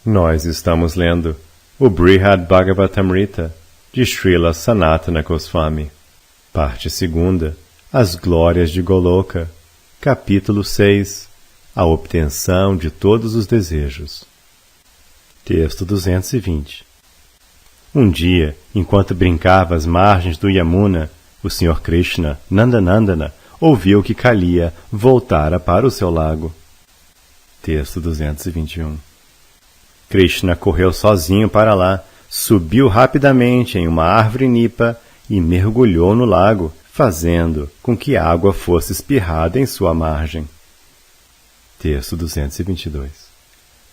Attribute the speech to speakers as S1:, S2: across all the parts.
S1: Nós estamos lendo o Brihad Bhagavatamrita, de Srila Sanatana Goswami, parte 2, As Glórias de Goloka, capítulo 6, A Obtenção de Todos os Desejos. Texto 220. Um dia, enquanto brincava às margens do Yamuna, o Sr. Krishna, Nandanandana, ouviu que Kaliya voltara para o seu lago. Texto 221. Krishna correu sozinho para lá, subiu rapidamente em uma árvore nipa e mergulhou no lago, fazendo com que a água fosse espirrada em sua margem. Texto 222.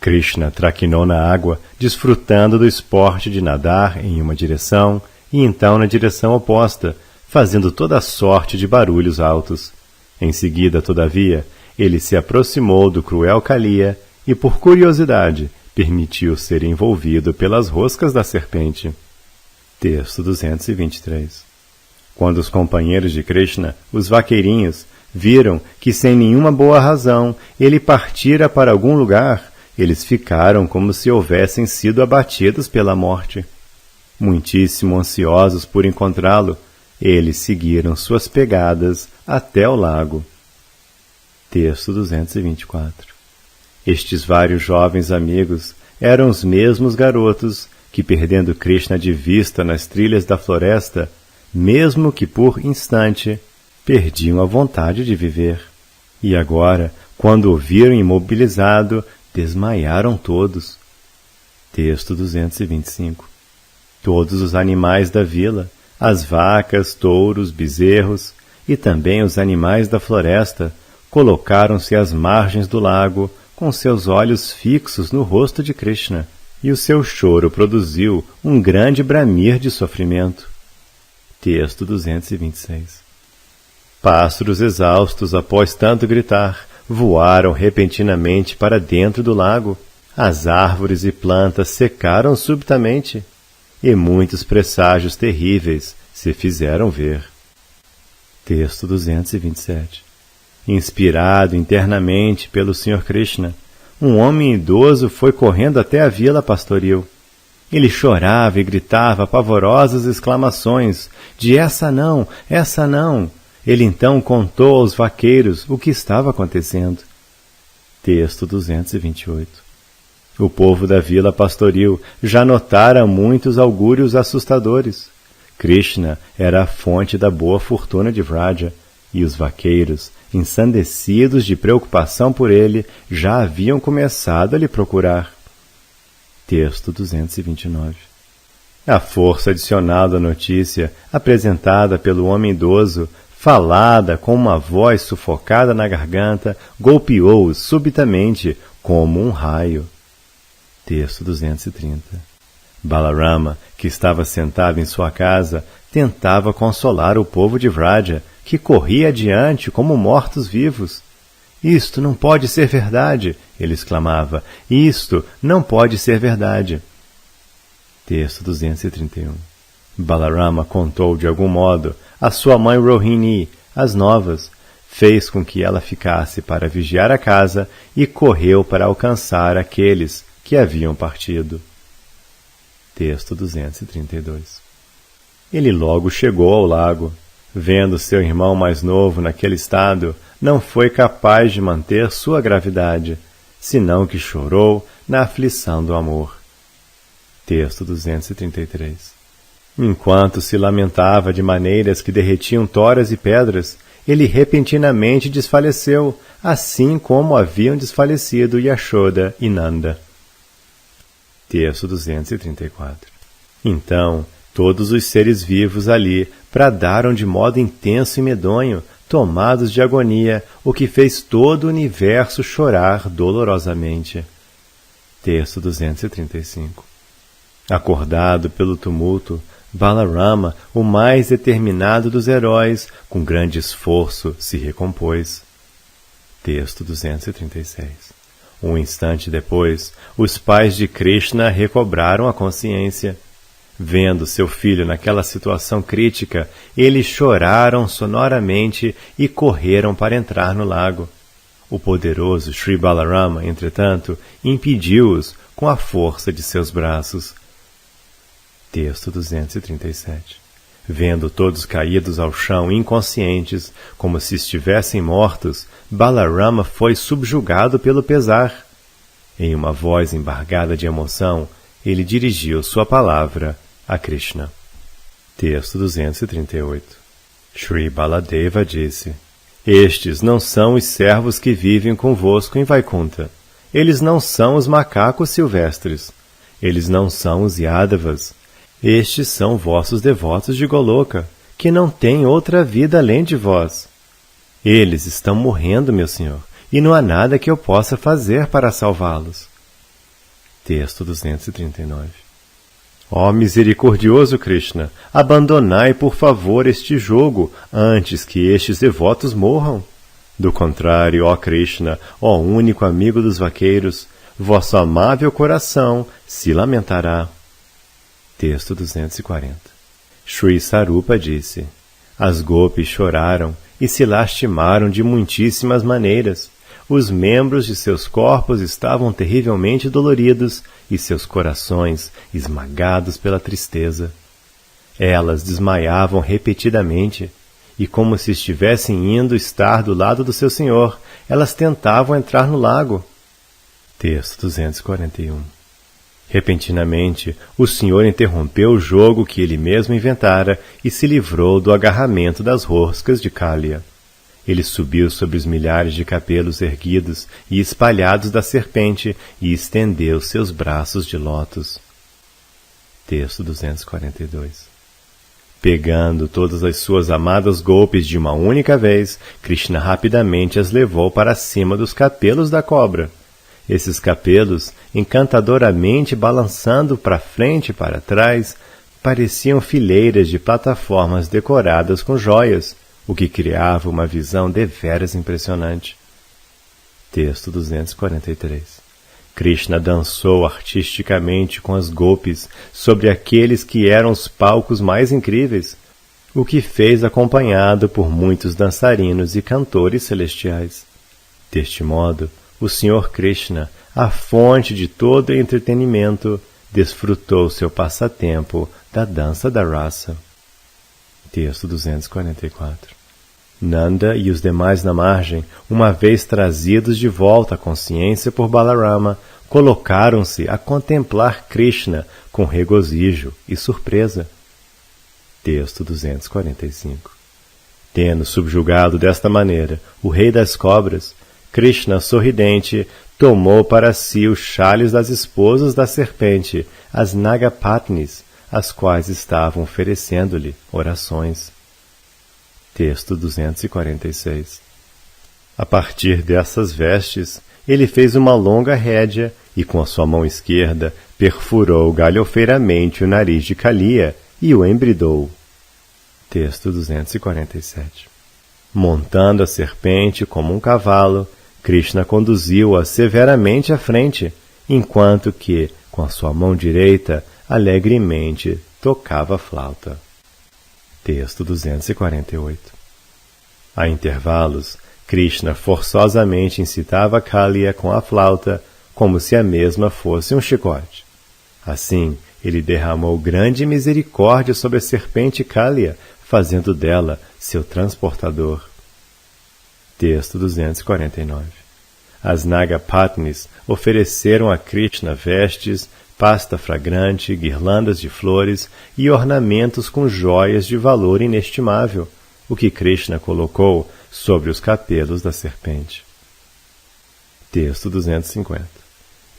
S1: Krishna traquinou na água, desfrutando do esporte de nadar em uma direção e então na direção oposta, fazendo toda sorte de barulhos altos. Em seguida, todavia, ele se aproximou do cruel Kaliya e, por curiosidade, permitiu ser envolvido pelas roscas da serpente. Texto 223. Quando os companheiros de Krishna, os vaqueirinhos, viram que sem nenhuma boa razão ele partira para algum lugar, eles ficaram como se houvessem sido abatidos pela morte. Muitíssimo ansiosos por encontrá-lo, eles seguiram suas pegadas até o lago. Texto 224. Estes vários jovens amigos eram os mesmos garotos que, perdendo Krishna de vista nas trilhas da floresta, mesmo que por instante, perdiam a vontade de viver. E agora, quando o viram imobilizado, desmaiaram todos. Texto 225. Todos os animais da vila, as vacas, touros, bezerros e também os animais da floresta, colocaram-se às margens do lago, com seus olhos fixos no rosto de Krishna, e o seu choro produziu um grande bramir de sofrimento. Texto 226. Pássaros exaustos, após tanto gritar, voaram repentinamente para dentro do lago. As árvores e plantas secaram subitamente, e muitos presságios terríveis se fizeram ver. Texto 227. Inspirado internamente pelo Sr. Krishna, um homem idoso foi correndo até a vila pastoril. Ele chorava e gritava pavorosas exclamações de essa não, essa não. Ele então contou aos vaqueiros o que estava acontecendo. Texto 228. O povo da vila pastoril já notara muitos augúrios assustadores. Krishna era a fonte da boa fortuna de Vraja, e os vaqueiros, ensandecidos de preocupação por ele, já haviam começado a lhe procurar. Texto 229. A força adicional da notícia, apresentada pelo homem idoso, falada com uma voz sufocada na garganta, golpeou-os subitamente como um raio. Texto 230. Balarama, que estava sentado em sua casa, tentava consolar o povo de Vraja, que corria adiante como mortos-vivos. Isto não pode ser verdade, ele exclamava. Isto não pode ser verdade. Texto 231. Balarama contou de algum modo a sua mãe Rohini as novas, fez com que ela ficasse para vigiar a casa e correu para alcançar aqueles que haviam partido. Texto 232. Ele logo chegou ao lago. Vendo seu irmão mais novo naquele estado, não foi capaz de manter sua gravidade, senão que chorou na aflição do amor. Texto 233. Enquanto se lamentava de maneiras que derretiam toras e pedras, ele repentinamente desfaleceu, assim como haviam desfalecido Yashoda e Nanda. Texto 234. Então, todos os seres vivos ali bradaram de modo intenso e medonho, tomados de agonia, o que fez todo o universo chorar dolorosamente. Texto 235. Acordado pelo tumulto, Balarama, o mais determinado dos heróis, com grande esforço se recompôs. Texto 236. Um instante depois, os pais de Krishna recobraram a consciência. Vendo seu filho naquela situação crítica, eles choraram sonoramente e correram para entrar no lago. O poderoso Sri Balarama, entretanto, impediu-os com a força de seus braços. Texto 237. Vendo todos caídos ao chão, inconscientes, como se estivessem mortos, Balarama foi subjugado pelo pesar. Em uma voz embargada de emoção, ele dirigiu sua palavra a Krishna. Texto 238. Sri Baladeva disse: Estes não são os servos que vivem convosco em Vaikunta. Eles não são os macacos silvestres. Eles não são os Yadavas. Estes são vossos devotos de Goloka, que não têm outra vida além de vós. Eles estão morrendo, meu senhor, e não há nada que eu possa fazer para salvá-los. Texto 239. Ó misericordioso Krishna, abandonai por favor este jogo antes que estes devotos morram. Do contrário, ó Krishna, ó único amigo dos vaqueiros, vosso amável coração se lamentará. Texto 240. Sri Sarupa disse: As gopis choraram e se lastimaram de muitíssimas maneiras. Os membros de seus corpos estavam terrivelmente doloridos e seus corações esmagados pela tristeza. Elas desmaiavam repetidamente e, como se estivessem indo estar do lado do seu senhor, elas tentavam entrar no lago. Texto 241. Repentinamente, o senhor interrompeu o jogo que ele mesmo inventara e se livrou do agarramento das roscas de Kaliya. Ele subiu sobre os milhares de cabelos erguidos e espalhados da serpente e estendeu seus braços de lótus. Texto 242. Pegando todas as suas amadas golpes de uma única vez, Krishna rapidamente as levou para cima dos capelos da cobra. Esses capelos, encantadoramente balançando para frente e para trás, pareciam fileiras de plataformas decoradas com joias, o que criava uma visão deveras impressionante. Texto 243. Krishna dançou artisticamente com as golpes sobre aqueles que eram os palcos mais incríveis, o que fez acompanhado por muitos dançarinos e cantores celestiais. Deste modo, o Senhor Krishna, a fonte de todo entretenimento, desfrutou seu passatempo da dança da rasa. Texto 244. Nanda e os demais na margem, uma vez trazidos de volta à consciência por Balarama, colocaram-se a contemplar Krishna com regozijo e surpresa. Texto 245. Tendo subjugado desta maneira o rei das cobras, Krishna, sorridente, tomou para si os chales das esposas da serpente, as Nagapatnis, as quais estavam oferecendo-lhe orações. Texto 246. A partir dessas vestes, ele fez uma longa rédea e, com a sua mão esquerda, perfurou galhofeiramente o nariz de Kaliya e o embridou. Texto 247. Montando a serpente como um cavalo, Krishna conduziu-a severamente à frente, enquanto que, com a sua mão direita, alegremente tocava a flauta. Texto 248. A intervalos, Krishna forçosamente incitava Kaliya com a flauta, como se a mesma fosse um chicote. Assim, ele derramou grande misericórdia sobre a serpente Kaliya, fazendo dela seu transportador. Texto 249. As Nagapatnis ofereceram a Krishna vestes, pasta fragrante, guirlandas de flores e ornamentos com joias de valor inestimável, o que Krishna colocou sobre os capelos da serpente. Texto 250.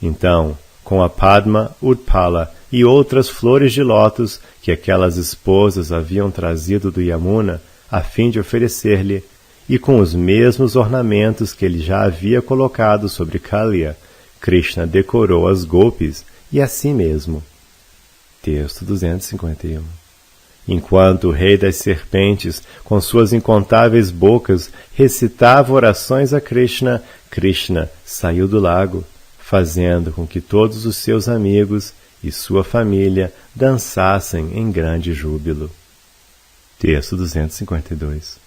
S1: Então, com a Padma, Utpala e outras flores de lótus que aquelas esposas haviam trazido do Yamuna, a fim de oferecer-lhe, e com os mesmos ornamentos que ele já havia colocado sobre Kaliya, Krishna decorou as gopis e a si mesmo. Texto 251. Enquanto o rei das serpentes, com suas incontáveis bocas, recitava orações a Krishna, Krishna saiu do lago, fazendo com que todos os seus amigos e sua família dançassem em grande júbilo. Texto 252.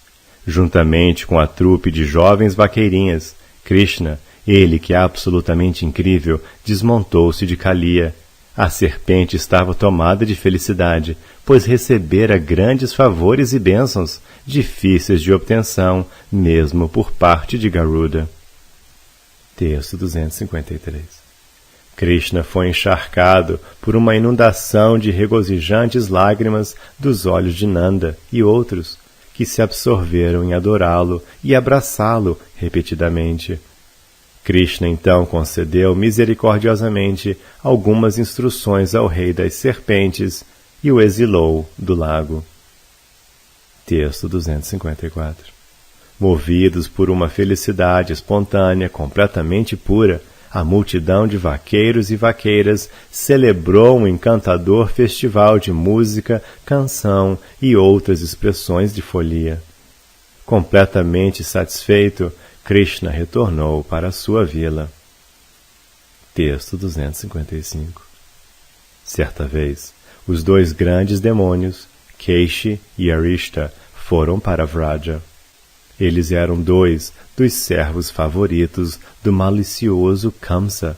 S1: Juntamente com a trupe de jovens vaqueirinhas, Krishna, ele que é absolutamente incrível, desmontou-se de Kaliya. A serpente estava tomada de felicidade, pois recebera grandes favores e bênçãos, difíceis de obtenção, mesmo por parte de Garuda. Texto 253. Krishna foi encharcado por uma inundação de regozijantes lágrimas dos olhos de Nanda e outros, que se absorveram em adorá-lo e abraçá-lo repetidamente. Krishna então concedeu misericordiosamente algumas instruções ao rei das serpentes e o exilou do lago. Texto 254. Movidos por uma felicidade espontânea completamente pura, a multidão de vaqueiros e vaqueiras celebrou um encantador festival de música, canção e outras expressões de folia. Completamente satisfeito, Krishna retornou para sua vila. Texto 255. Certa vez, os dois grandes demônios, Keishi e Arishta, foram para Vraja. Eles eram dois dos servos favoritos do malicioso Kamsa,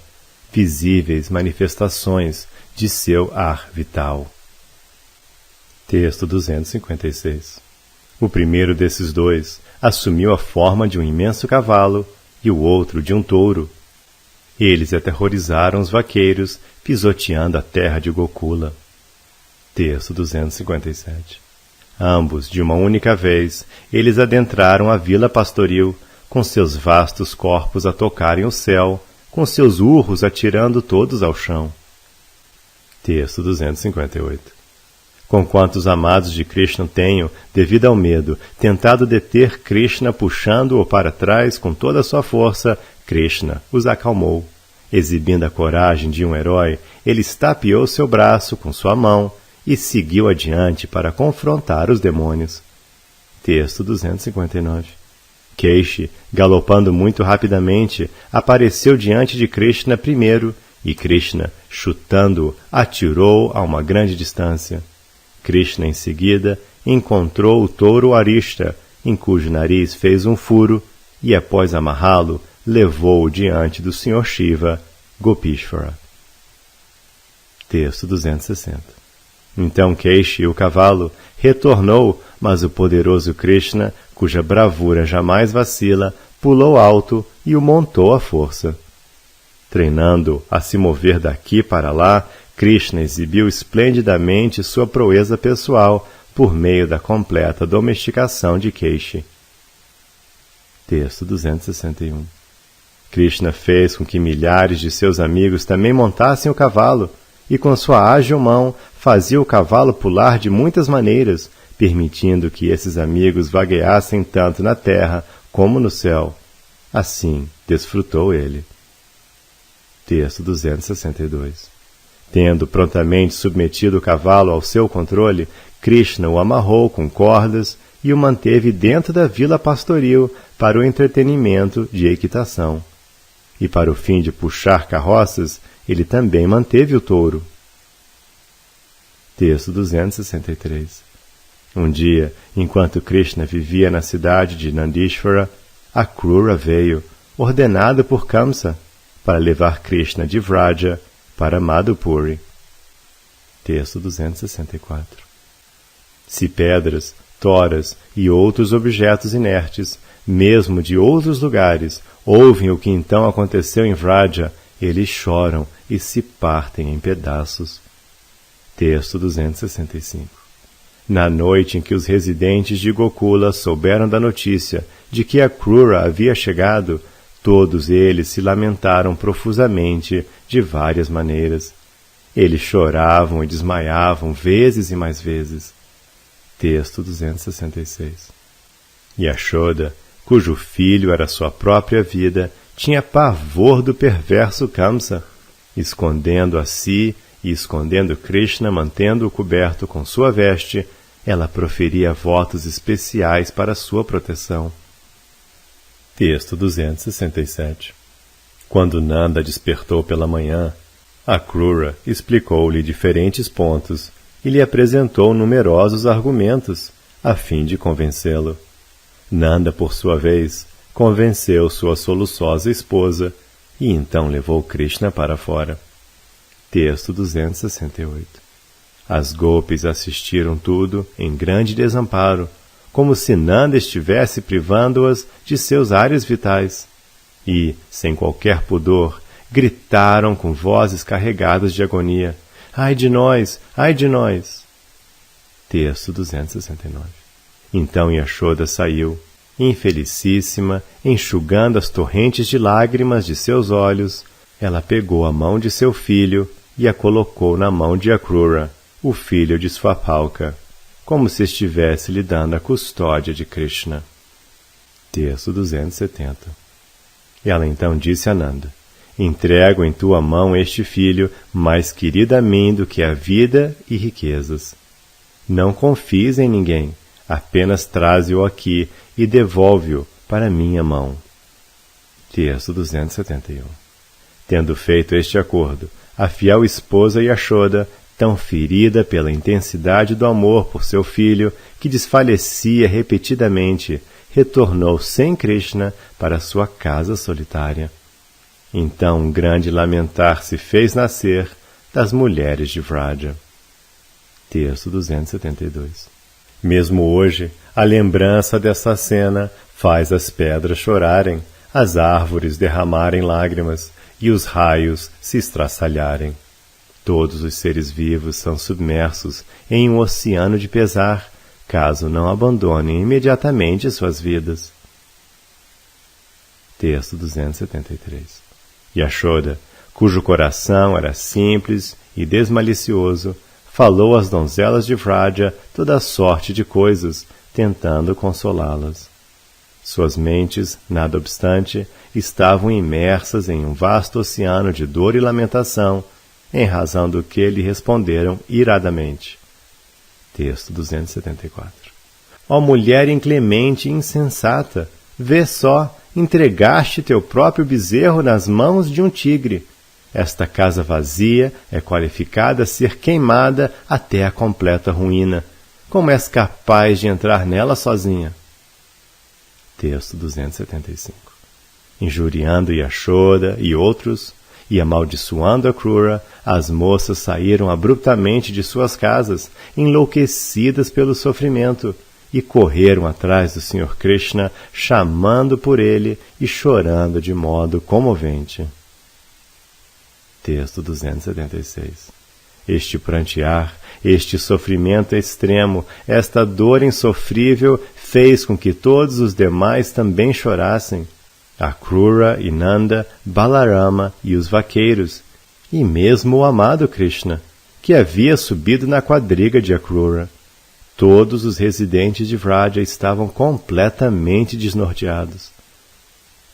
S1: visíveis manifestações de seu ar vital. Texto 256. O primeiro desses dois assumiu a forma de um imenso cavalo e o outro de um touro. Eles aterrorizaram os vaqueiros, pisoteando a terra de Gokula. Texto 257. Ambos, de uma única vez, eles adentraram a vila pastoril, com seus vastos corpos a tocarem o céu, com seus urros atirando todos ao chão. Texto 258. Conquanto os amados de Krishna tenham, devido ao medo, tentado deter Krishna puxando-o para trás com toda a sua força, Krishna os acalmou. Exibindo a coragem de um herói, ele estapeou seu braço com sua mão e seguiu adiante para confrontar os demônios. Texto 259. Keishi, galopando muito rapidamente, apareceu diante de Krishna primeiro, e Krishna, chutando-o, atirou a uma grande distância. Krishna, em seguida, encontrou o touro Arishta, em cujo nariz fez um furo, e após amarrá-lo, levou-o diante do Sr. Shiva, Gopishvara. Texto 260. Então Keishi, o cavalo, retornou, mas o poderoso Krishna, cuja bravura jamais vacila, pulou alto e o montou à força. Treinando a se mover daqui para lá, Krishna exibiu esplendidamente sua proeza pessoal por meio da completa domesticação de Keishi. Texto 261. Krishna fez com que milhares de seus amigos também montassem o cavalo, e com sua ágil mão fazia o cavalo pular de muitas maneiras, permitindo que esses amigos vagueassem tanto na terra como no céu. Assim desfrutou ele. Texto 262. Tendo prontamente submetido o cavalo ao seu controle, Krishna o amarrou com cordas e o manteve dentro da vila pastoril para o entretenimento de equitação. E para o fim de puxar carroças, ele também manteve o touro. Texto 263. Um dia, enquanto Krishna vivia na cidade de Nandishvara, Akrura veio, ordenado por Kamsa, para levar Krishna de Vraja para Madhupuri. Texto 264. Se pedras, toras e outros objetos inertes, mesmo de outros lugares, ouvem o que então aconteceu em Vraja, eles choram e se partem em pedaços. Texto 265. Na noite em que os residentes de Gokula souberam da notícia de que Akrura havia chegado, todos eles se lamentaram profusamente de várias maneiras. Eles choravam e desmaiavam vezes e mais vezes. Texto 266. Yashoda, cujo filho era sua própria vida, tinha pavor do perverso Kamsa, escondendo a si e escondendo Krishna, mantendo-o coberto com sua veste, ela proferia votos especiais para sua proteção. Texto 267. Quando Nanda despertou pela manhã, Akrura explicou-lhe diferentes pontos e lhe apresentou numerosos argumentos, a fim de convencê-lo. Nanda, por sua vez, convenceu sua soluçosa esposa e então levou Krishna para fora. Texto 268. As gopis assistiram tudo em grande desamparo, como se Nanda estivesse privando-as de seus ares vitais, e, sem qualquer pudor, gritaram com vozes carregadas de agonia: ai de nós, ai de nós! Texto 269. Então Yashoda saiu, infelicíssima, enxugando as torrentes de lágrimas de seus olhos. Ela pegou a mão de seu filho e a colocou na mão de Akrura, o filho de Swapalka, como se estivesse lhe dando a custódia de Krishna. Texto 270. Ela então disse a Nanda: entrego em tua mão este filho, mais querido a mim do que a vida e riquezas. Não confies em ninguém, apenas traze-o aqui e devolve-o para minha mão. Texto 271. Tendo feito este acordo, a fiel esposa Yashoda, tão ferida pela intensidade do amor por seu filho, que desfalecia repetidamente, retornou sem Krishna para sua casa solitária. Então um grande lamentar se fez nascer das mulheres de Vraja. Texto 272. Mesmo hoje, a lembrança dessa cena faz as pedras chorarem, as árvores derramarem lágrimas e os raios se estraçalharem. Todos os seres vivos são submersos em um oceano de pesar, caso não abandonem imediatamente suas vidas. Texto 273. Yashoda, cujo coração era simples e desmalicioso, falou às donzelas de Vraja toda a sorte de coisas, tentando consolá-las. Suas mentes, nada obstante, estavam imersas em um vasto oceano de dor e lamentação, em razão do que lhe responderam iradamente. Texto 274. Ó mulher inclemente e insensata, vê só, entregaste teu próprio bezerro nas mãos de um tigre. Esta casa vazia é qualificada a ser queimada até a completa ruína. Como és capaz de entrar nela sozinha? Texto 275. Injuriando Yashoda e outros, e amaldiçoando Akrura, as moças saíram abruptamente de suas casas, enlouquecidas pelo sofrimento, e correram atrás do Sr. Krishna, chamando por ele e chorando de modo comovente. Texto 276. Este prantear, este sofrimento extremo, esta dor insofrível fez com que todos os demais também chorassem. Akrura e Nanda, Balarama e os vaqueiros, e mesmo o amado Krishna, que havia subido na quadriga de Akrura. Todos os residentes de Vraja estavam completamente desnorteados.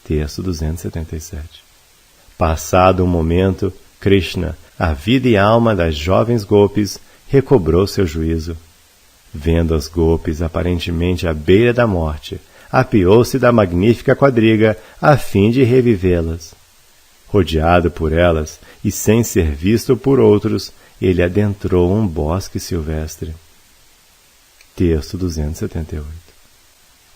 S1: Texto 277. Passado um momento, Krishna, a vida e alma das jovens gopis, recobrou seu juízo. Vendo as gopis aparentemente à beira da morte, apeou-se da magnífica quadriga a fim de revivê-las. Rodeado por elas e sem ser visto por outros, ele adentrou um bosque silvestre. Texto 278.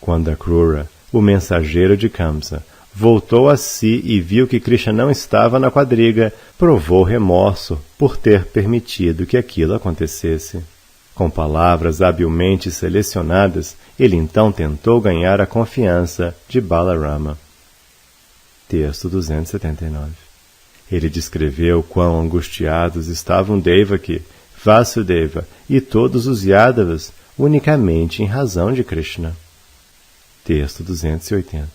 S1: Quando Akrura, o mensageiro de Kamsa, voltou a si e viu que Krishna não estava na quadriga, provou remorso por ter permitido que aquilo acontecesse. Com palavras habilmente selecionadas, ele então tentou ganhar a confiança de Balarama. Texto 279. Ele descreveu quão angustiados estavam Devaki, Vasudeva e todos os Yadavas, unicamente em razão de Krishna. Texto 280.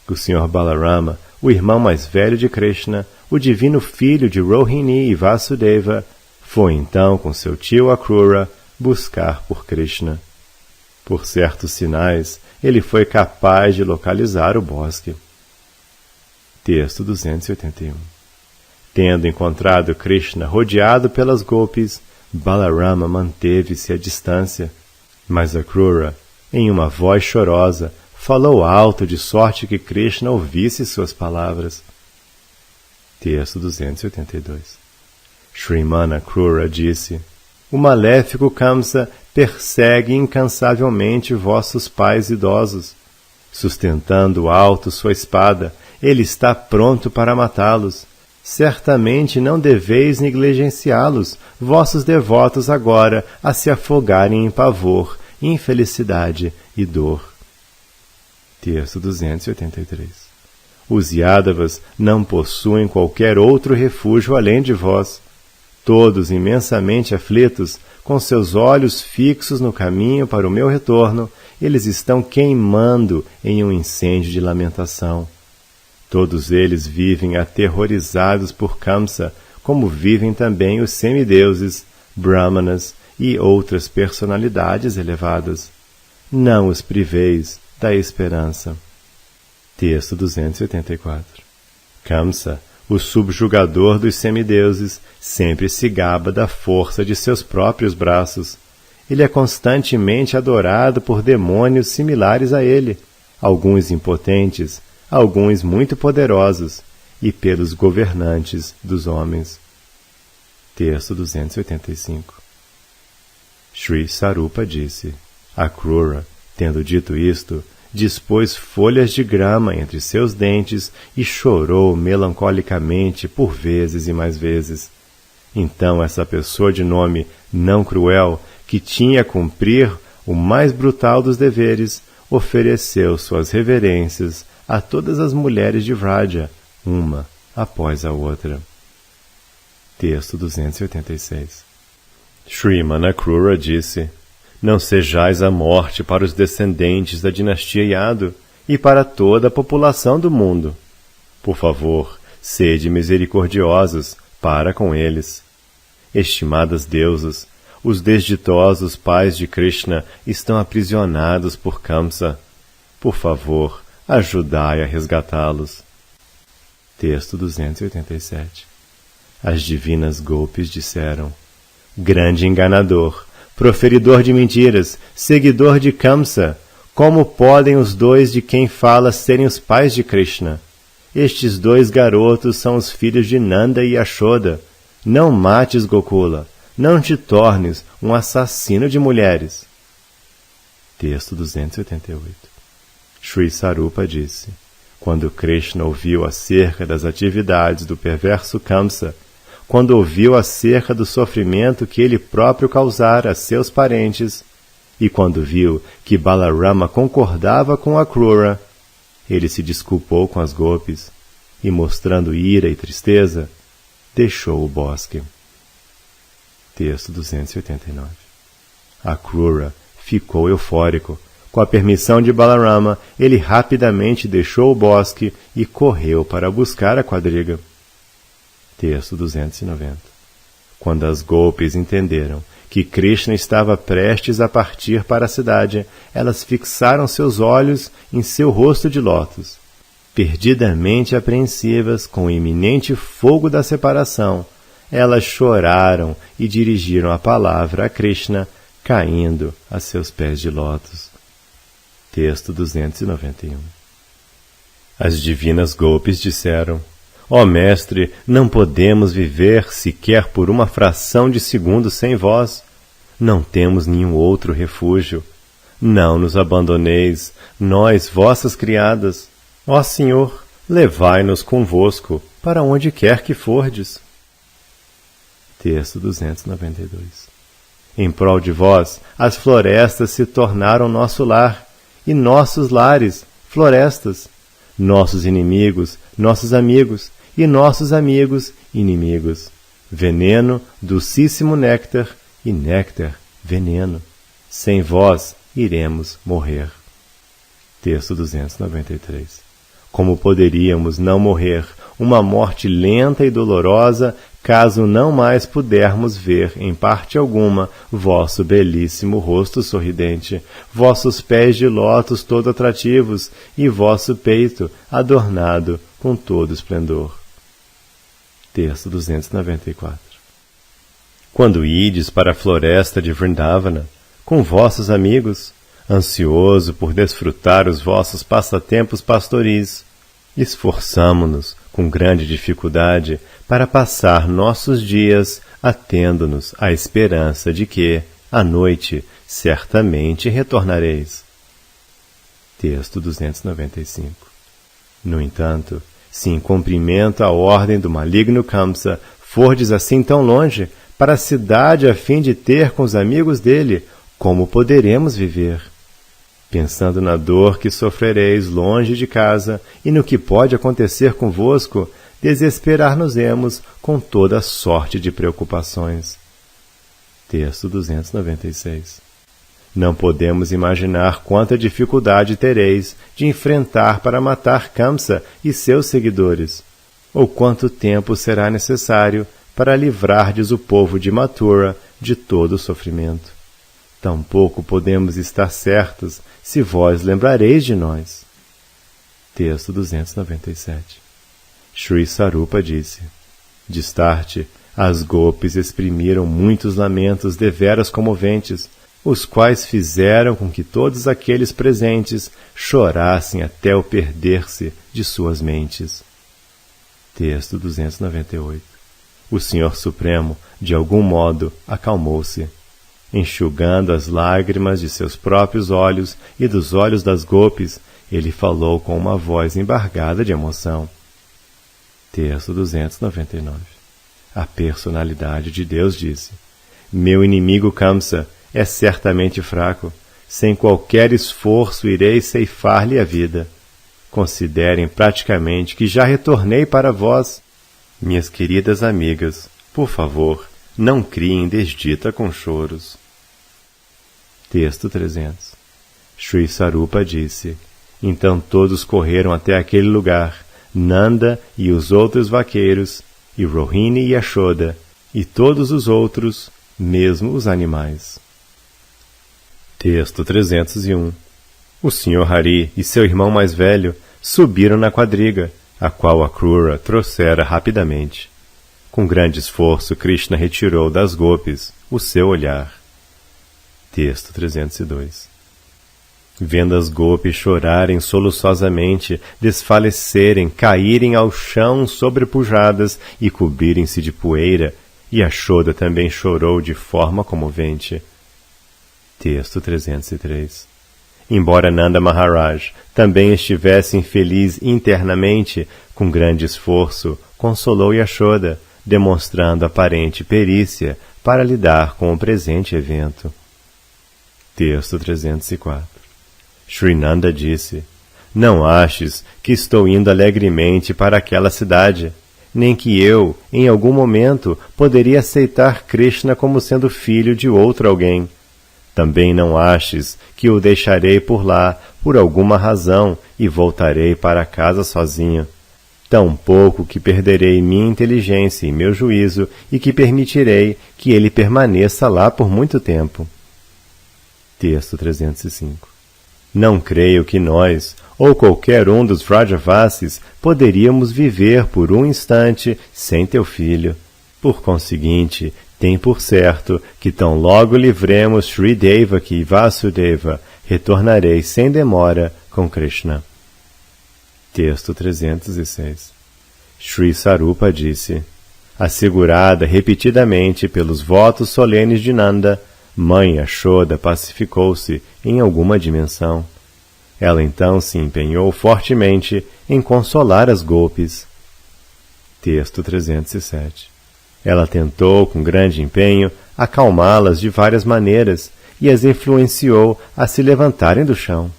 S1: O Sr. Balarama, o irmão mais velho de Krishna, o divino filho de Rohini e Vasudeva, foi então com seu tio Akrura buscar por Krishna. Por certos sinais, ele foi capaz de localizar o bosque. Texto 281. Tendo encontrado Krishna rodeado pelas gopis, Balarama manteve-se à distância, mas Akrura, em uma voz chorosa, falou alto de sorte que Krishna ouvisse suas palavras. Texto 282. Shrimana Akrura disse: o maléfico Kamsa persegue incansavelmente vossos pais idosos. Sustentando alto sua espada, ele está pronto para matá-los. Certamente não deveis negligenciá-los, vossos devotos agora a se afogarem em pavor, infelicidade e dor. Texto 283. Os Yadavas não possuem qualquer outro refúgio além de vós. Todos imensamente aflitos, com seus olhos fixos no caminho para o meu retorno, eles estão queimando em um incêndio de lamentação. Todos eles vivem aterrorizados por Kamsa, como vivem também os semideuses, brahmanas e outras personalidades elevadas. Não os priveis da esperança. Texto 284. Kamsa, o subjugador dos semideuses, sempre se gaba da força de seus próprios braços. Ele é constantemente adorado por demônios similares a ele, alguns impotentes, alguns muito poderosos, e pelos governantes dos homens. Texto 285. Sri Sarupa disse: Akrura, tendo dito isto, dispôs folhas de grama entre seus dentes e chorou melancolicamente por vezes e mais vezes. Então essa pessoa de nome não cruel, que tinha a cumprir o mais brutal dos deveres, ofereceu suas reverências a todas as mulheres de Vraja, uma após a outra. Texto 286. Sri Manakrura disse: Não sejais a morte para os descendentes da dinastia Yadu e para toda a população do mundo. Por favor, sede misericordiosos para com eles. Estimadas deusas, os desditosos pais de Krishna estão aprisionados por Kamsa. Por favor, ajudai a resgatá-los. Texto 287. As divinas Gopis disseram: Grande enganador, proferidor de mentiras, seguidor de Kamsa, como podem os dois de quem fala serem os pais de Krishna? Estes dois garotos são os filhos de Nanda e Yashoda. Não mates Gokula, não te tornes um assassino de mulheres. Texto 288. Sri Sarupa disse: Quando Krishna ouviu acerca das atividades do perverso Kamsa, quando ouviu acerca do sofrimento que ele próprio causara a seus parentes, e quando viu que Balarama concordava com Akrura, ele se desculpou com as Gopis e, mostrando ira e tristeza, deixou o bosque. Texto 289. Akrura ficou eufórico. Com a permissão de Balarama, ele rapidamente deixou o bosque e correu para buscar a quadriga. Texto 290. Quando as Gopis entenderam que Krishna estava prestes a partir para a cidade, elas fixaram seus olhos em seu rosto de lótus. Perdidamente apreensivas com o iminente fogo da separação, elas choraram e dirigiram a palavra a Krishna, caindo a seus pés de lótus. Texto 291. As divinas Gopis disseram: Ó mestre, não podemos viver sequer por uma fração de segundo sem vós. Não temos nenhum outro refúgio. Não nos abandoneis, nós, vossas criadas. Ó Senhor, levai-nos convosco, para onde quer que fordes. Texto 292. Em prol de vós, as florestas se tornaram nosso lar, e nossos lares, florestas. Nossos inimigos, nossos amigos, e nossos amigos, inimigos. Veneno, docíssimo néctar, e néctar, veneno. Sem vós, iremos morrer. Texto 293. Como poderíamos não morrer, uma morte lenta e dolorosa, caso não mais pudermos ver, em parte alguma, vosso belíssimo rosto sorridente, vossos pés de lótus todo atrativos, e vosso peito adornado com todo esplendor. Texto 294. Quando ides para a floresta de Vrindavana, com vossos amigos, ansioso por desfrutar os vossos passatempos pastoris, esforçamo-nos com grande dificuldade para passar nossos dias atendo-nos à esperança de que, à noite, certamente retornareis. Texto 295. No entanto, se em cumprimento à ordem do maligno Kamsa fordes assim tão longe, para a cidade a fim de ter com os amigos dele, como poderemos viver? Pensando na dor que sofrereis longe de casa e no que pode acontecer convosco, desesperar-nos-emos com toda sorte de preocupações. Texto 296. Não podemos imaginar quanta dificuldade tereis de enfrentar para matar Kamsa e seus seguidores, ou quanto tempo será necessário para livrardes o povo de Mathura de todo o sofrimento. Tampouco podemos estar certos se vós lembrareis de nós. Texto 297. Sri Sarupa disse: Distarte, as gopis exprimiram muitos lamentos deveras comoventes, os quais fizeram com que todos aqueles presentes chorassem até o perder-se de suas mentes. Texto 298. O Senhor Supremo, de algum modo, acalmou-se. Enxugando as lágrimas de seus próprios olhos e dos olhos das gopis, ele falou com uma voz embargada de emoção. Texto 299. A personalidade de Deus disse: Meu inimigo Kamsa é certamente fraco. Sem qualquer esforço irei ceifar-lhe a vida. Considerem praticamente que já retornei para vós. Minhas queridas amigas, por favor, não criem desdita com choros. Texto 300. Sri Sarupa disse: Então todos correram até aquele lugar, Nanda e os outros vaqueiros, e Rohini e Yashoda, e todos os outros, mesmo os animais. Texto 301. O Sr. Hari e seu irmão mais velho subiram na quadriga, a qual Akrura trouxera rapidamente. Com grande esforço, Krishna retirou das gopis o seu olhar. Texto 302. Vendo as gopis chorarem soluçosamente, desfalecerem, caírem ao chão sobrepujadas e cobrirem-se de poeira, Yashoda também chorou de forma comovente. Texto 303. Embora Nanda Maharaj também estivesse infeliz internamente, com grande esforço, consolou Yashoda, demonstrando aparente perícia para lidar com o presente evento. Texto 304. Sri Nanda disse: Não aches que estou indo alegremente para aquela cidade, nem que eu, em algum momento, poderia aceitar Krishna como sendo filho de outro alguém. Também não aches que o deixarei por lá por alguma razão e voltarei para casa sozinho. Tampouco que perderei minha inteligência e meu juízo e que permitirei que ele permaneça lá por muito tempo. Texto 305. Não creio que nós, ou qualquer um dos Vrajavasis, poderíamos viver por um instante sem teu filho. Por conseguinte, tem por certo que tão logo livremos Sri Devaki e Vasudeva, retornarei sem demora com Krishna. Texto 306. Sri Sarupa disse: Assegurada repetidamente pelos votos solenes de Nanda, Mãe Yashoda pacificou-se em alguma dimensão. Ela então se empenhou fortemente em consolar as gopis. Texto 307. Ela tentou, com grande empenho, acalmá-las de várias maneiras e as influenciou a se levantarem do chão.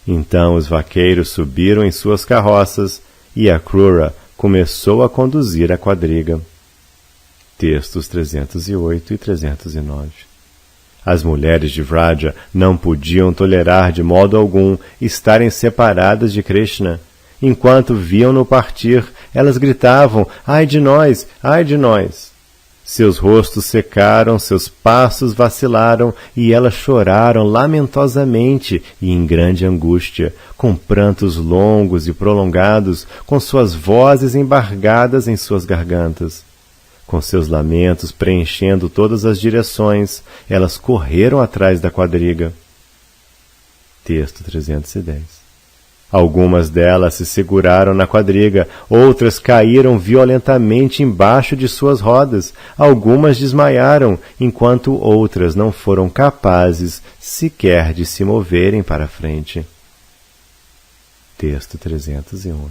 S1: Então os vaqueiros subiram em suas carroças e Akrura começou a conduzir a quadriga. Textos 308 e 309. As mulheres de Vraja não podiam tolerar de modo algum estarem separadas de Krishna. Enquanto viam-no partir, elas gritavam: Ai de nós! Ai de nós! Seus rostos secaram, seus passos vacilaram, e elas choraram lamentosamente e em grande angústia, com prantos longos e prolongados, com suas vozes embargadas em suas gargantas. Com seus lamentos preenchendo todas as direções, elas correram atrás da quadriga. Texto 310. Algumas delas se seguraram na quadriga, outras caíram violentamente embaixo de suas rodas, algumas desmaiaram, enquanto outras não foram capazes sequer de se moverem para a frente. Texto 311.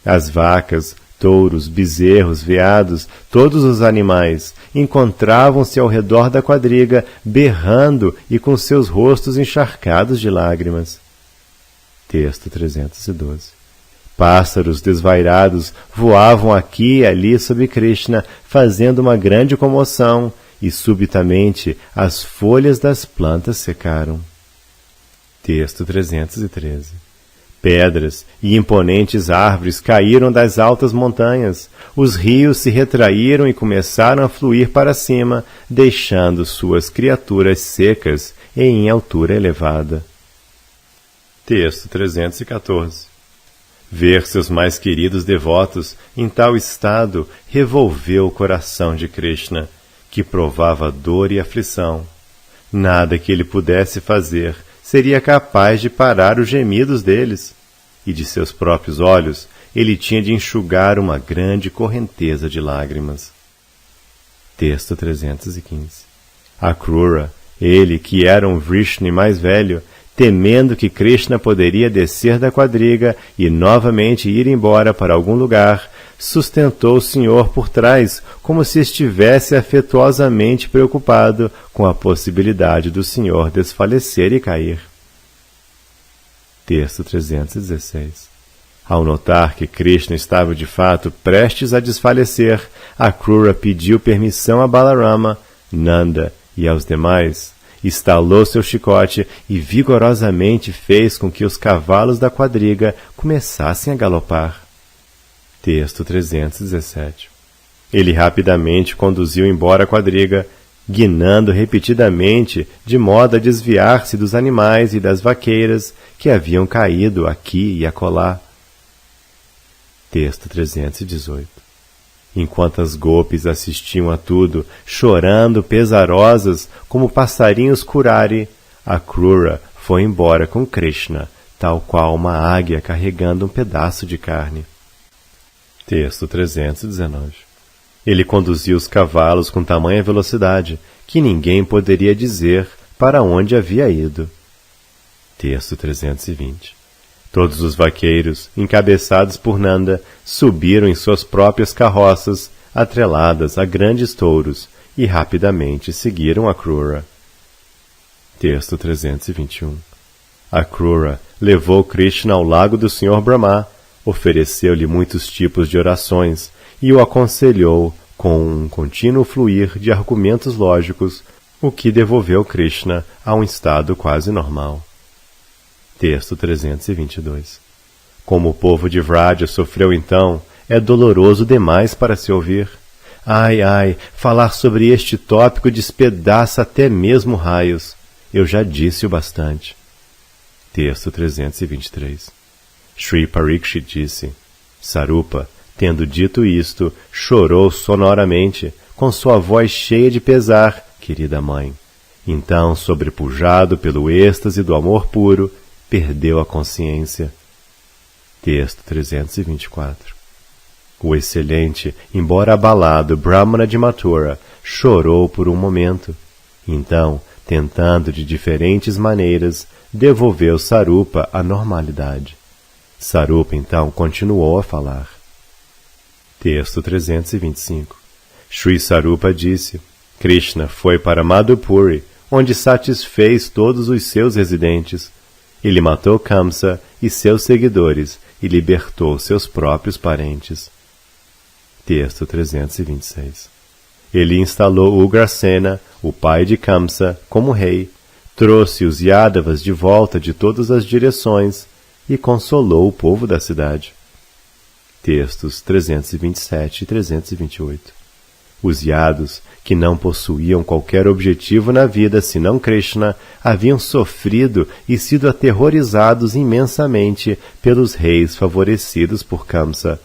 S1: As vacas, touros, bezerros, veados, todos os animais, encontravam-se ao redor da quadriga, berrando e com seus rostos encharcados de lágrimas. Texto 312. Pássaros desvairados voavam aqui e ali sobre Krishna, fazendo uma grande comoção, e subitamente as folhas das plantas secaram. Texto 313. Pedras e imponentes árvores caíram das altas montanhas, os rios se retraíram e começaram a fluir para cima, deixando suas criaturas secas e em altura elevada. Texto 314. Ver seus mais queridos devotos em tal estado revolveu o coração de Krishna, que provava dor e aflição. Nada que ele pudesse fazer seria capaz de parar os gemidos deles, e de seus próprios olhos ele tinha de enxugar uma grande correnteza de lágrimas. Texto 315. Akrura, ele que era um Vrishni mais velho, temendo que Krishna poderia descer da quadriga e novamente ir embora para algum lugar, sustentou o Senhor por trás, como se estivesse afetuosamente preocupado com a possibilidade do Senhor desfalecer e cair. Texto 316. Ao notar que Krishna estava de fato prestes a desfalecer, Akrura pediu permissão a Balarama, Nanda e aos demais, estalou seu chicote e vigorosamente fez com que os cavalos da quadriga começassem a galopar. Texto 317. Ele rapidamente conduziu embora a quadriga, guinando repetidamente, de modo a desviar-se dos animais e das vaqueiras que haviam caído aqui e acolá. Texto 318. Enquanto as gopis assistiam a tudo, chorando pesarosas como passarinhos curari, Akrura foi embora com Krishna, tal qual uma águia carregando um pedaço de carne. Texto 319. Ele conduziu os cavalos com tamanha velocidade que ninguém poderia dizer para onde havia ido. Texto 320. Todos os vaqueiros, encabeçados por Nanda, subiram em suas próprias carroças, atreladas a grandes touros, e rapidamente seguiram Akrura. Texto 321. Akrura levou Krishna ao lago do Senhor Brahma, ofereceu-lhe muitos tipos de orações e o aconselhou com um contínuo fluir de argumentos lógicos, o que devolveu Krishna a um estado quase normal. Texto 322. Como o povo de Vraja sofreu então, é doloroso demais para se ouvir. Ai, ai, falar sobre este tópico despedaça até mesmo raios. Eu já disse o bastante. Texto 323. Shri Parikshit disse: Sarupa, tendo dito isto, chorou sonoramente, com sua voz cheia de pesar, querida mãe. Então, sobrepujado pelo êxtase do amor puro, perdeu a consciência. Texto 324. O excelente, embora abalado, Brahmana de Mathura chorou por um momento. Então, tentando de diferentes maneiras, devolveu Sarupa à normalidade. Sarupa, então, continuou a falar. Texto 325. Shri Sarupa disse: Krishna foi para Madhupuri, onde satisfez todos os seus residentes. Ele matou Kamsa e seus seguidores e libertou seus próprios parentes. Texto 326. Ele instalou Ugrasena, o pai de Kamsa, como rei, trouxe os Yadavas de volta de todas as direções e consolou o povo da cidade. Textos 327 e 328. Os Yados, que não possuíam qualquer objetivo na vida senão Krishna, haviam sofrido e sido aterrorizados imensamente pelos reis favorecidos por Kamsa.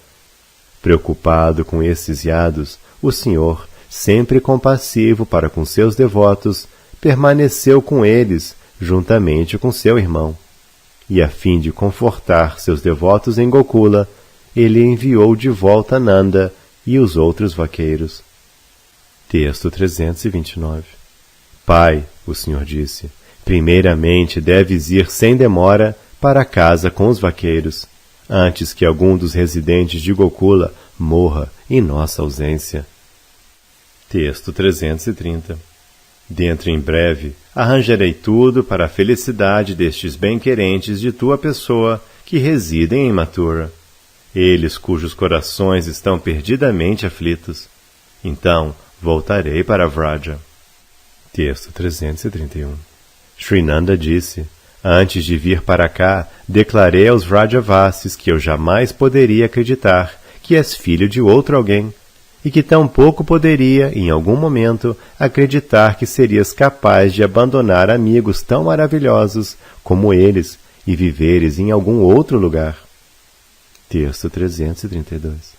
S1: Preocupado com esses Yados, o Senhor, sempre compassivo para com seus devotos, permaneceu com eles, juntamente com seu irmão. E a fim de confortar seus devotos em Gokula, ele enviou de volta Nanda e os outros vaqueiros. Texto 329. Pai, o Senhor disse, primeiramente deves ir sem demora para casa com os vaqueiros, antes que algum dos residentes de Gokula morra em nossa ausência. Texto 330. Dentro em breve, arranjarei tudo para a felicidade destes bem-querentes de tua pessoa que residem em Mathura, eles cujos corações estão perdidamente aflitos. Então voltarei para Vraja. Texto 331. Sri Nanda disse: antes de vir para cá, declarei aos Vrajavasis que eu jamais poderia acreditar que és filho de outro alguém, e que tampouco poderia, em algum momento, acreditar que serias capaz de abandonar amigos tão maravilhosos como eles e viveres em algum outro lugar. Texto 332.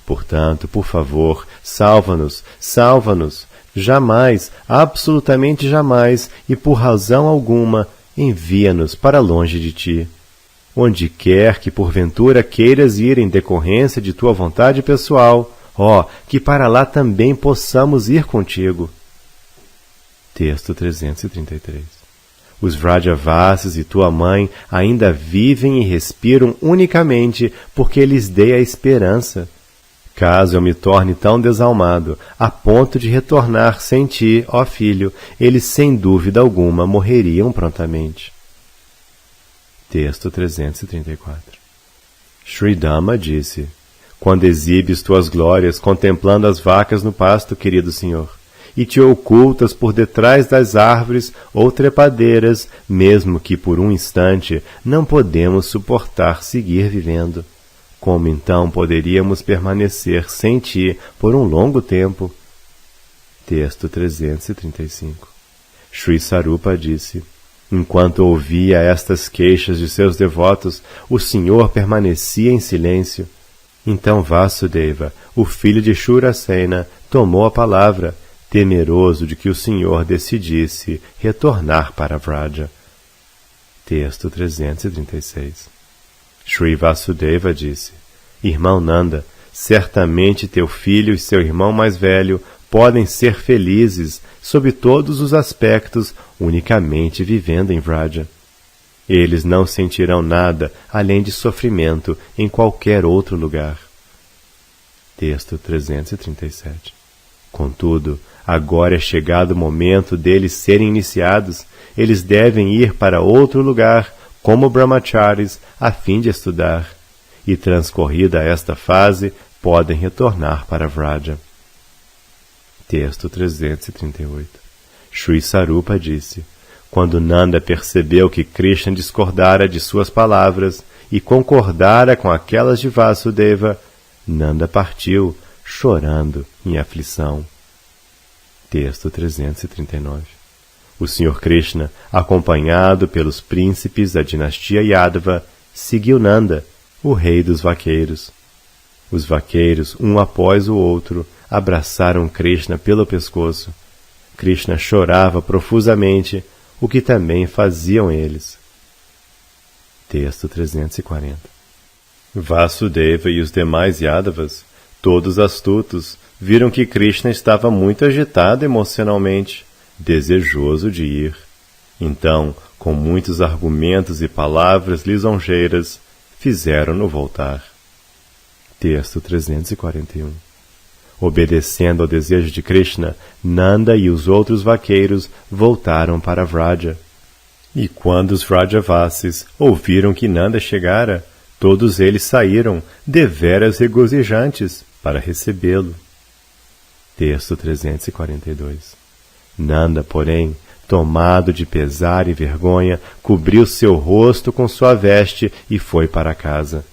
S1: Portanto, por favor, salva-nos, salva-nos. Jamais, absolutamente jamais, e por razão alguma, envia-nos para longe de ti. Onde quer que porventura queiras ir em decorrência de tua vontade pessoal, que para lá também possamos ir contigo. Texto 333. Os Vrajavasis e tua mãe ainda vivem e respiram unicamente porque lhes dei a esperança. Caso eu me torne tão desalmado, a ponto de retornar sem ti, ó filho, eles sem dúvida alguma morreriam prontamente. Texto 334. Sri Dhamma disse: quando exibes tuas glórias contemplando as vacas no pasto, querido senhor, e te ocultas por detrás das árvores ou trepadeiras, mesmo que por um instante, não podemos suportar seguir vivendo. Como então poderíamos permanecer sem ti por um longo tempo? Texto 335. Sri Sarupa disse: enquanto ouvia estas queixas de seus devotos, o Senhor permanecia em silêncio. Então Vasudeva, o filho de Shurasena, tomou a palavra, temeroso de que o Senhor decidisse retornar para Vraja. Texto 336. Sri Vasudeva disse: irmão Nanda, certamente teu filho e seu irmão mais velho podem ser felizes sob todos os aspectos unicamente vivendo em Vraja. Eles não sentirão nada além de sofrimento em qualquer outro lugar. Texto 337. Contudo, agora é chegado o momento deles serem iniciados, eles devem ir para outro lugar como brahmacharis a fim de estudar, e transcorrida esta fase, podem retornar para Vraja. Texto 338. Sri Sarupa disse: quando Nanda percebeu que Krishna discordara de suas palavras e concordara com aquelas de Vasudeva, Nanda partiu, chorando em aflição. Texto 339. O Sr. Krishna, acompanhado pelos príncipes da dinastia Yadava, seguiu Nanda, o rei dos vaqueiros. Os vaqueiros, um após o outro, abraçaram Krishna pelo pescoço. Krishna chorava profusamente, o que também faziam eles. Texto 340. Vasudeva e os demais Yadavas, todos astutos, viram que Krishna estava muito agitado emocionalmente, desejoso de ir. Então, com muitos argumentos e palavras lisonjeiras, fizeram-no voltar. Texto 341. Obedecendo ao desejo de Krishna, Nanda e os outros vaqueiros voltaram para Vraja. E quando os Vrajavasis ouviram que Nanda chegara, todos eles saíram, deveras regozijantes, para recebê-lo. Texto 342. Nanda, porém, tomado de pesar e vergonha, cobriu seu rosto com sua veste e foi para casa.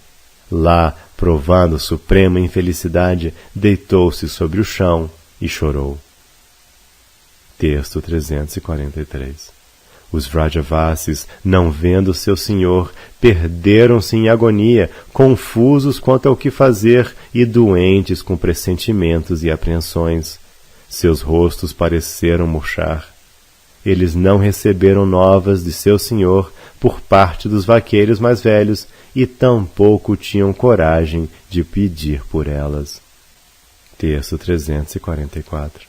S1: Lá, provando suprema infelicidade, deitou-se sobre o chão e chorou. Texto 343. Os Vrajavasis, não vendo seu senhor, perderam-se em agonia, confusos quanto ao que fazer e doentes com pressentimentos e apreensões. Seus rostos pareceram murchar. Eles não receberam novas de seu senhor por parte dos vaqueiros mais velhos e tampouco tinham coragem de pedir por elas. Texto 344.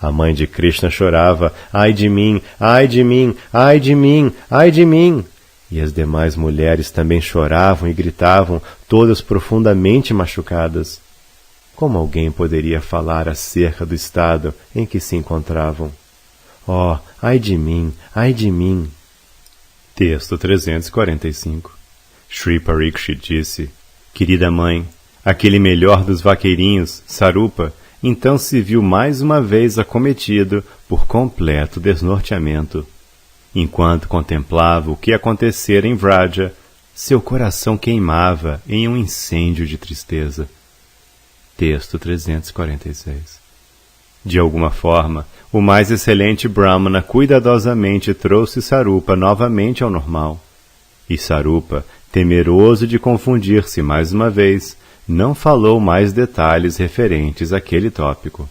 S1: A mãe de Krishna chorava: ai de mim, ai de mim, ai de mim, ai de mim! e as demais mulheres também choravam e gritavam, todas profundamente machucadas. Como alguém poderia falar acerca do estado em que se encontravam? Oh, ai de mim, ai de mim! Texto 345. Shri Parikshit disse: Querida mãe, aquele melhor dos vaqueirinhos, Sarupa, então se viu mais uma vez acometido por completo desnorteamento. Enquanto contemplava o que acontecera em Vraja, seu coração queimava em um incêndio de tristeza. Texto 346. De alguma forma, o mais excelente Brahmana cuidadosamente trouxe Sarupa novamente ao normal. E Sarupa, temeroso de confundir-se mais uma vez, não falou mais detalhes referentes àquele tópico.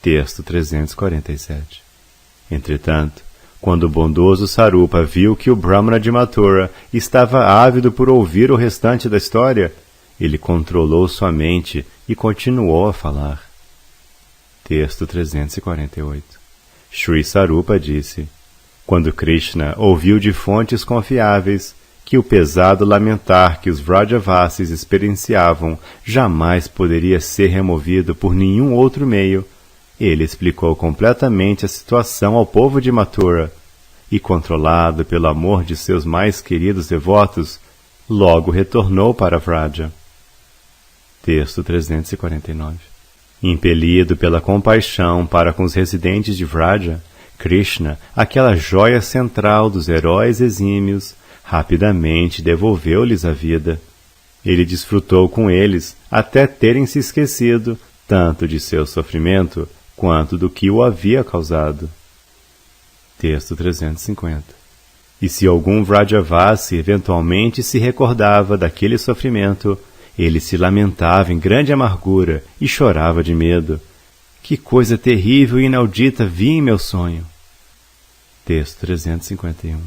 S1: Texto 347. Entretanto, quando o bondoso Sarupa viu que o Brahmana de Mathura estava ávido por ouvir o restante da história, ele controlou sua mente e continuou a falar. Texto 348. Shri Sarupa disse: Quando Krishna ouviu de fontes confiáveis que o pesado lamentar que os Vrajavasis experienciavam jamais poderia ser removido por nenhum outro meio, ele explicou completamente a situação ao povo de Mathura e, controlado pelo amor de seus mais queridos devotos, logo retornou para Vraja. Texto 349. Impelido pela compaixão para com os residentes de Vraja, Krishna, aquela joia central dos heróis exímios, rapidamente devolveu-lhes a vida. Ele desfrutou com eles até terem se esquecido tanto de seu sofrimento quanto do que o havia causado. Texto 350. E se algum Vrajavasi eventualmente se recordava daquele sofrimento, ele se lamentava em grande amargura e chorava de medo. Que coisa terrível e inaudita vi em meu sonho. Texto 351.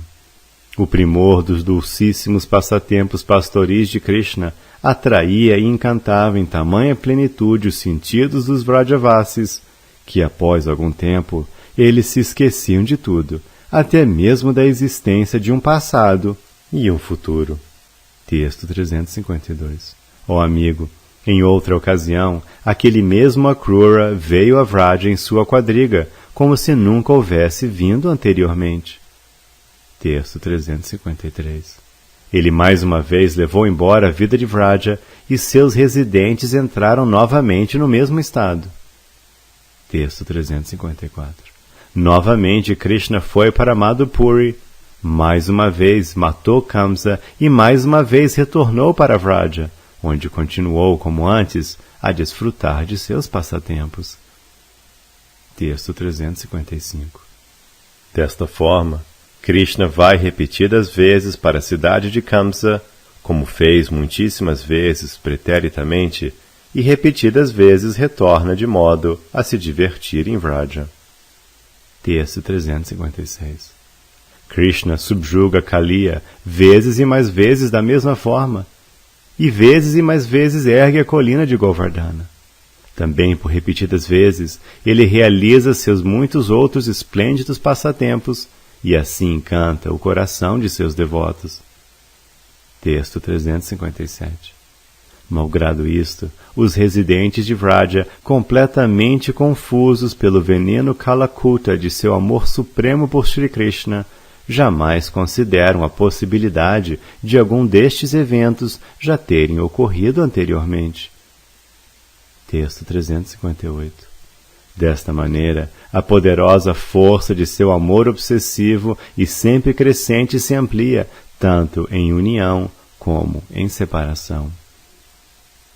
S1: O primor dos dulcíssimos passatempos pastoris de Krishna atraía e encantava em tamanha plenitude os sentidos dos Vrajavasis, que após algum tempo eles se esqueciam de tudo, até mesmo da existência de um passado e um futuro. Texto 352. Ó amigo, em outra ocasião, aquele mesmo Akrura veio a Vraja em sua quadriga, como se nunca houvesse vindo anteriormente. Texto 353. Ele mais uma vez levou embora a vida de Vraja e seus residentes entraram novamente no mesmo estado. Texto 354. Novamente Krishna foi para Madhupuri, mais uma vez matou Kamsa e mais uma vez retornou para Vraja, onde continuou, como antes, a desfrutar de seus passatempos. Texto 355. Desta forma, Krishna vai repetidas vezes para a cidade de Kamsa, como fez muitíssimas vezes preteritamente, e repetidas vezes retorna de modo a se divertir em Vraja. Texto 356. Krishna subjuga Kaliya vezes e mais vezes da mesma forma, e vezes e mais vezes ergue a colina de Govardhana. Também por repetidas vezes ele realiza seus muitos outros esplêndidos passatempos e assim encanta o coração de seus devotos. Texto 357. Malgrado isto, os residentes de Vraja, completamente confusos pelo veneno Kalakuta de seu amor supremo por Shri Krishna, jamais consideram a possibilidade de algum destes eventos já terem ocorrido anteriormente. Texto 358. Desta maneira, a poderosa força de seu amor obsessivo e sempre crescente se amplia, tanto em união como em separação.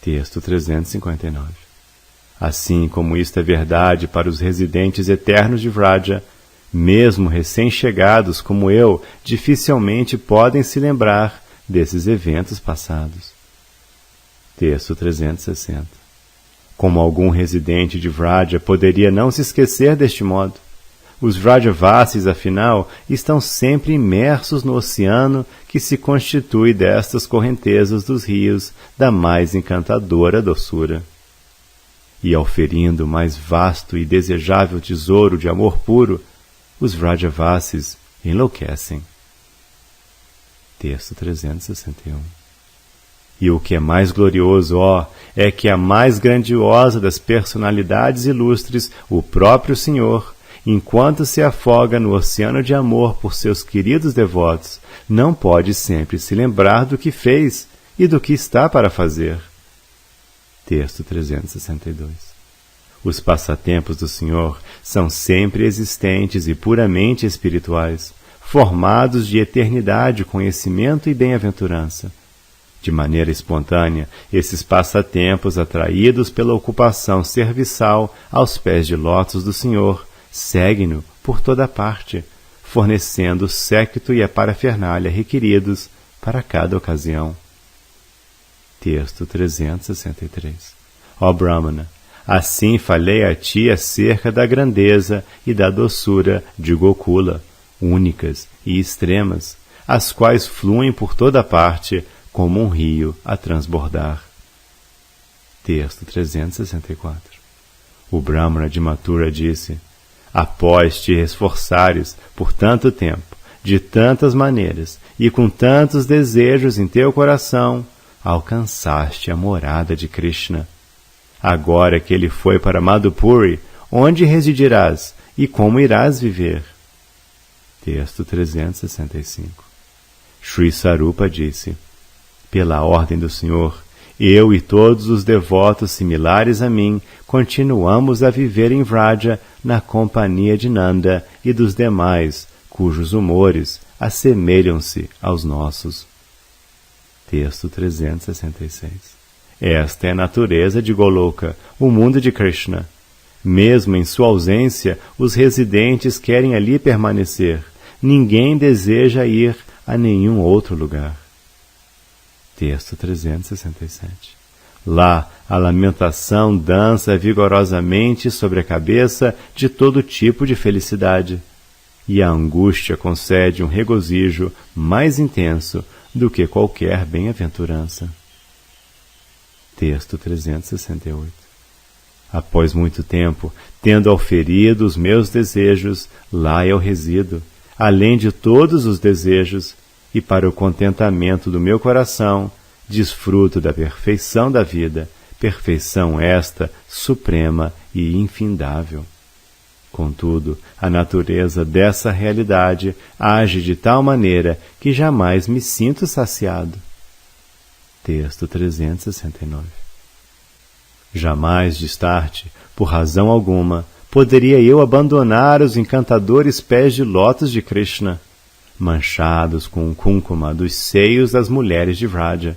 S1: Texto 359. Assim como isto é verdade para os residentes eternos de Vraja, mesmo recém-chegados como eu, dificilmente podem se lembrar desses eventos passados. Texto 360. Como algum residente de Vraja poderia não se esquecer deste modo? Os Vrajavasis, afinal, estão sempre imersos no oceano que se constitui destas correntezas dos rios da mais encantadora doçura. E auferindo o mais vasto e desejável tesouro de amor puro, os Vrajavasis enlouquecem. Texto 361. E o que é mais glorioso, é que a mais grandiosa das personalidades ilustres, o próprio Senhor, enquanto se afoga no oceano de amor por seus queridos devotos, não pode sempre se lembrar do que fez e do que está para fazer. Texto 362. Os passatempos do Senhor são sempre existentes e puramente espirituais, formados de eternidade, conhecimento e bem-aventurança. De maneira espontânea, esses passatempos, atraídos pela ocupação serviçal aos pés de lótus do Senhor, seguem-no por toda parte, fornecendo o séquito e a parafernália requeridos para cada ocasião. Texto 363. Ó Brahmana, assim falei a ti acerca da grandeza e da doçura de Gokula, únicas e extremas, as quais fluem por toda parte, como um rio a transbordar. Texto 364. O Brahmana de Mathura disse: após te esforçares por tanto tempo, de tantas maneiras e com tantos desejos em teu coração, alcançaste a morada de Krishna. Agora que ele foi para Madhupuri, onde residirás e como irás viver? Texto 365. Sri Sarupa disse: pela ordem do Senhor, eu e todos os devotos similares a mim continuamos a viver em Vraja na companhia de Nanda e dos demais, cujos humores assemelham-se aos nossos. Texto 366. Esta é a natureza de Goloka, o mundo de Krishna. Mesmo em sua ausência, os residentes querem ali permanecer. Ninguém deseja ir a nenhum outro lugar. Texto 367. Lá, a lamentação dança vigorosamente sobre a cabeça de todo tipo de felicidade, e a angústia concede um regozijo mais intenso do que qualquer bem-aventurança. Texto 368. Após muito tempo, tendo auferido os meus desejos, lá eu resido, além de todos os desejos, e para o contentamento do meu coração, desfruto da perfeição da vida, perfeição esta suprema e infindável. Contudo, a natureza dessa realidade age de tal maneira que jamais me sinto saciado. Texto 369. Jamais distarte, por razão alguma, poderia eu abandonar os encantadores pés de lótus de Krishna, manchados com o kunkuma dos seios das mulheres de Vraja.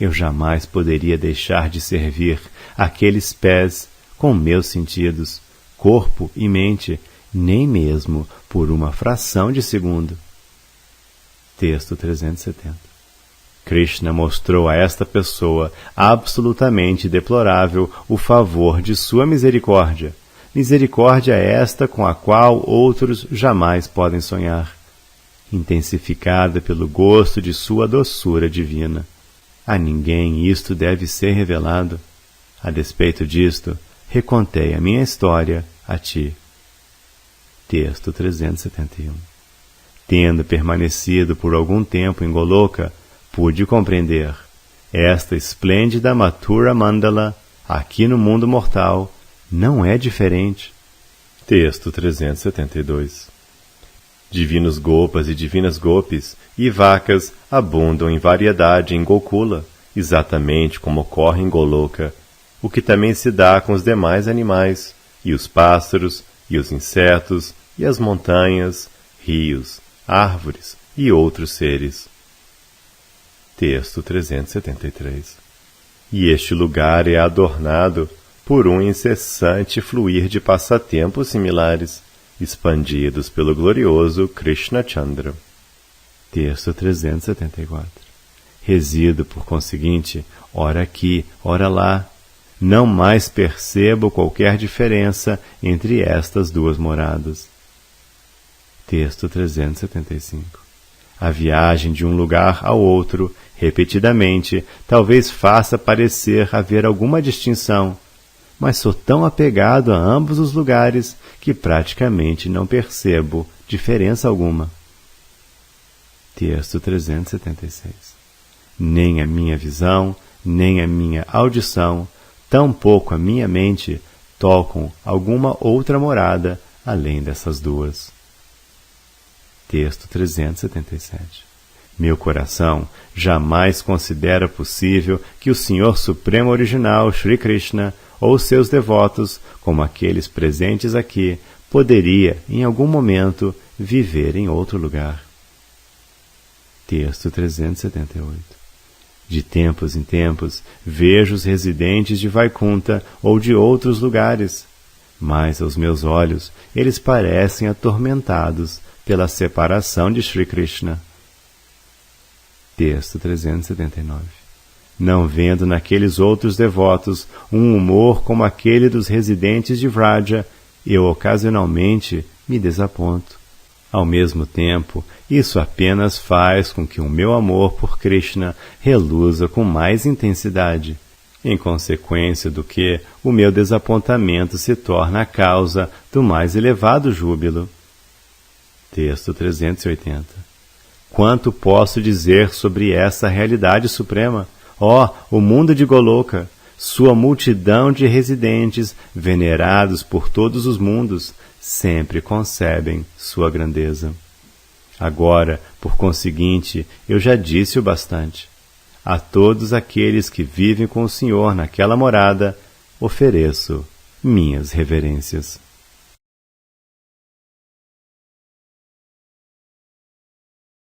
S1: Eu jamais poderia deixar de servir aqueles pés com meus sentidos, corpo e mente, nem mesmo por uma fração de segundo. Texto 370. Krishna mostrou a esta pessoa absolutamente deplorável o favor de sua misericórdia, misericórdia esta com a qual outros jamais podem sonhar, intensificada pelo gosto de sua doçura divina. A ninguém isto deve ser revelado. A despeito disto, recontei a minha história a ti. Texto 371. Tendo permanecido por algum tempo em Goloka, pude compreender. Esta esplêndida Mathura Mandala, aqui no mundo mortal, não é diferente. Texto 372. Divinos Gopas e divinas Gopis e vacas abundam em variedade em Gokula, exatamente como ocorre em Goloka, o que também se dá com os demais animais, e os pássaros, e os insetos, e as montanhas, rios, árvores e outros seres. Texto 373. E este lugar é adornado por um incessante fluir de passatempos similares, expandidos pelo glorioso Krishna Chandra. Texto 374. Resido, por conseguinte, ora aqui, ora lá. Não mais percebo qualquer diferença entre estas duas moradas. Texto 375. A viagem de um lugar ao outro, repetidamente, talvez faça parecer haver alguma distinção, mas sou tão apegado a ambos os lugares que praticamente não percebo diferença alguma. Texto 376. Nem a minha visão, nem a minha audição, tampouco a minha mente tocam alguma outra morada além dessas duas. Texto 377. Meu coração jamais considera possível que o Senhor Supremo Original, Shri Krishna, ou seus devotos, como aqueles presentes aqui, poderia, em algum momento, viver em outro lugar. Texto 378. De tempos em tempos, vejo os residentes de Vaikunta ou de outros lugares, mas aos meus olhos eles parecem atormentados pela separação de Shri Krishna. Texto 379. Não vendo naqueles outros devotos um humor como aquele dos residentes de Vraja, eu ocasionalmente me desaponto. Ao mesmo tempo, isso apenas faz com que o meu amor por Krishna reluza com mais intensidade, em consequência do que o meu desapontamento se torna a causa do mais elevado júbilo. Texto 380. Quanto posso dizer sobre essa realidade suprema? Ó, o mundo de Goloka, sua multidão de residentes, venerados por todos os mundos, sempre concebem sua grandeza. Agora, por conseguinte, eu já disse o bastante. A todos aqueles que vivem com o Senhor naquela morada, ofereço minhas reverências.